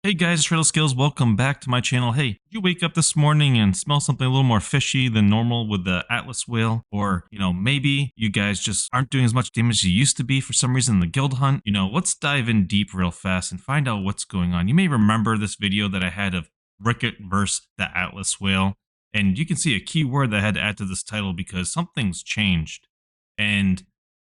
Hey guys, Trail Skills, welcome back to my channel. Hey, did you wake up this morning and smell something a little more fishy than normal with the Atlas whale? Or, maybe you guys just aren't doing as much damage as you used to be for some reason in the guild hunt? Let's dive in deep real fast and find out what's going on. You may remember this video that I had of Ricket versus the Atlas whale. And you can see a key word that I had to add to this title because something's changed. And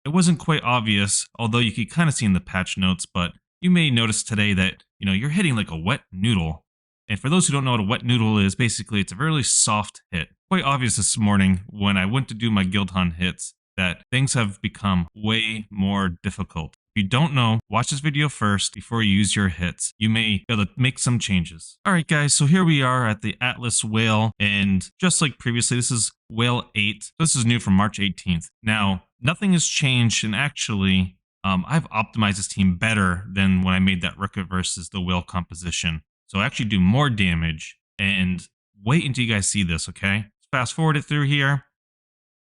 it wasn't quite obvious, although you could kind of see in the patch notes, but you may notice today that, you're hitting like a wet noodle. And for those who don't know what a wet noodle is, basically it's a really soft hit. Quite obvious this morning when I went to do my guild hunt hits that things have become way more difficult. If you don't know, watch this video first before you use your hits. You may be able to make some changes. Alright guys, so here we are at the Atlas whale, and just like previously, this is whale 8. This is new from March 18th. Now, nothing has changed, and actually, I've optimized this team better than when I made that Ricket versus the whale composition. So I actually do more damage, and wait until you guys see this, okay? Let's fast forward it through here,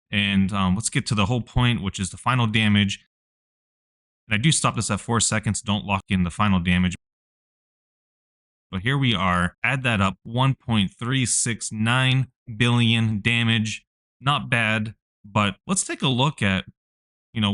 and let's get to the whole point, which is the final damage. And I do stop this at 4 seconds, don't lock in the final damage. But here we are, add that up, 1.369 billion damage. Not bad, but let's take a look at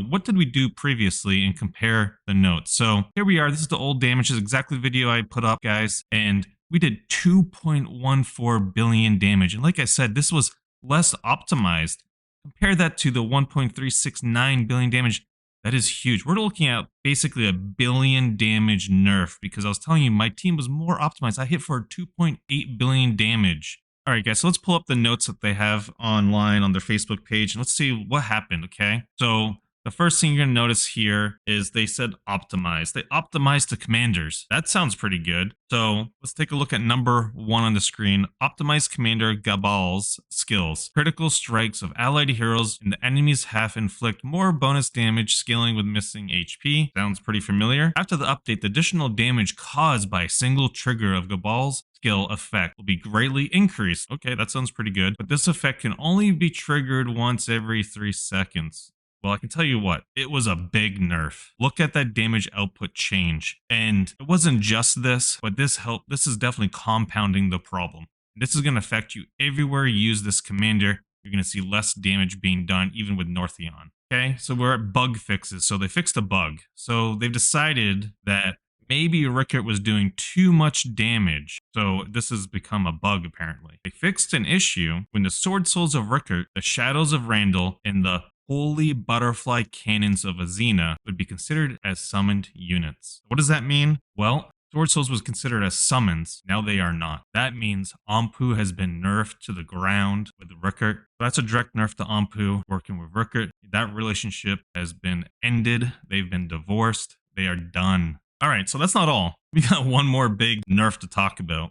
what did we do previously and compare the notes. So here we are. This is the old damage. This is exactly the video I put up, guys. And we did 2.14 billion damage. And like I said, this was less optimized. Compare that to the 1.369 billion damage. That is huge. We're looking at basically a billion damage nerf because I was telling you my team was more optimized. I hit for 2.8 billion damage. All right, guys, so let's pull up the notes that they have online on their Facebook page and let's see what happened, okay? So the first thing you're going to notice here is they said optimize. They optimized the commanders. That sounds pretty good. So let's take a look at number 1 on the screen. Optimize Commander Gabal's skills. Critical strikes of allied heroes in the enemy's half inflict more bonus damage scaling with missing HP. Sounds pretty familiar. After the update, the additional damage caused by a single trigger of Gabal's skill effect will be greatly increased. Okay, that sounds pretty good. But this effect can only be triggered once every 3 seconds. Well, I can tell you what, it was a big nerf. Look at that damage output change. And it wasn't just this, but this is definitely compounding the problem. This is going to affect you everywhere you use this commander. You're going to see less damage being done, even with Northion. Okay, so we're at bug fixes. So they fixed a bug. So they've decided that maybe Ricket was doing too much damage. So this has become a bug, apparently. They fixed an issue when the Sword Souls of Ricket, the Shadows of Randall, and the Holy Butterfly Cannons of Azina would be considered as summoned units. What does that mean? Well, Sword Souls was considered as summons. Now they are not. That means Ampu has been nerfed to the ground with Ricket. That's a direct nerf to Ampu working with Ricket. That relationship has been ended. They've been divorced. They are done. All right, so that's not all. We got one more big nerf to talk about.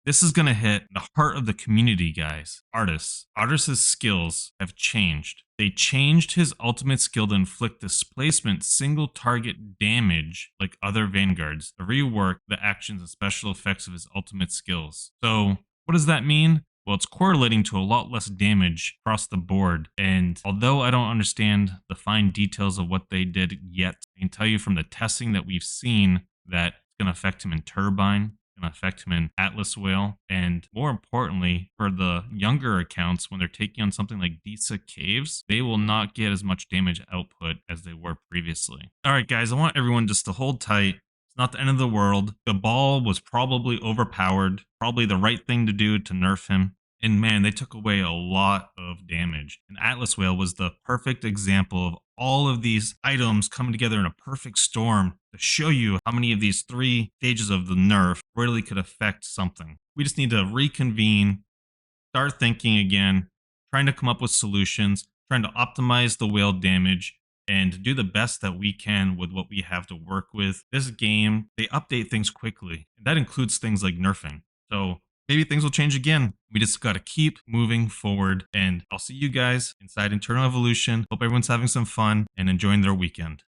This is going to hit the heart of the community, guys. Artis. Artis' skills have changed. They changed his ultimate skill to inflict displacement single target damage like other vanguards to rework the actions and special effects of his ultimate skills. So what does that mean? Well, it's correlating to a lot less damage across the board. And although I don't understand the fine details of what they did yet, I can tell you from the testing that we've seen that it's going to affect him in Turbine. Going to affect him in Atlas Whale, and more importantly, for the younger accounts, when they're taking on something like Disa Caves, they will not get as much damage output as they were previously. All right, guys, I want everyone just to hold tight. It's not the end of the world. The ball was probably overpowered, probably the right thing to do to nerf him. And man, they took away a lot of damage. And Atlas Whale was the perfect example of all of these items coming together in a perfect storm to show you how many of these 3 stages of the nerf really could affect something. We just need to reconvene, start thinking again, trying to come up with solutions, trying to optimize the whale damage, and do the best that we can with what we have to work with. This game, they update things quickly, and that includes things like nerfing. So maybe things will change again. We just got to keep moving forward. And I'll see you guys inside Internal Evolution. Hope everyone's having some fun and enjoying their weekend.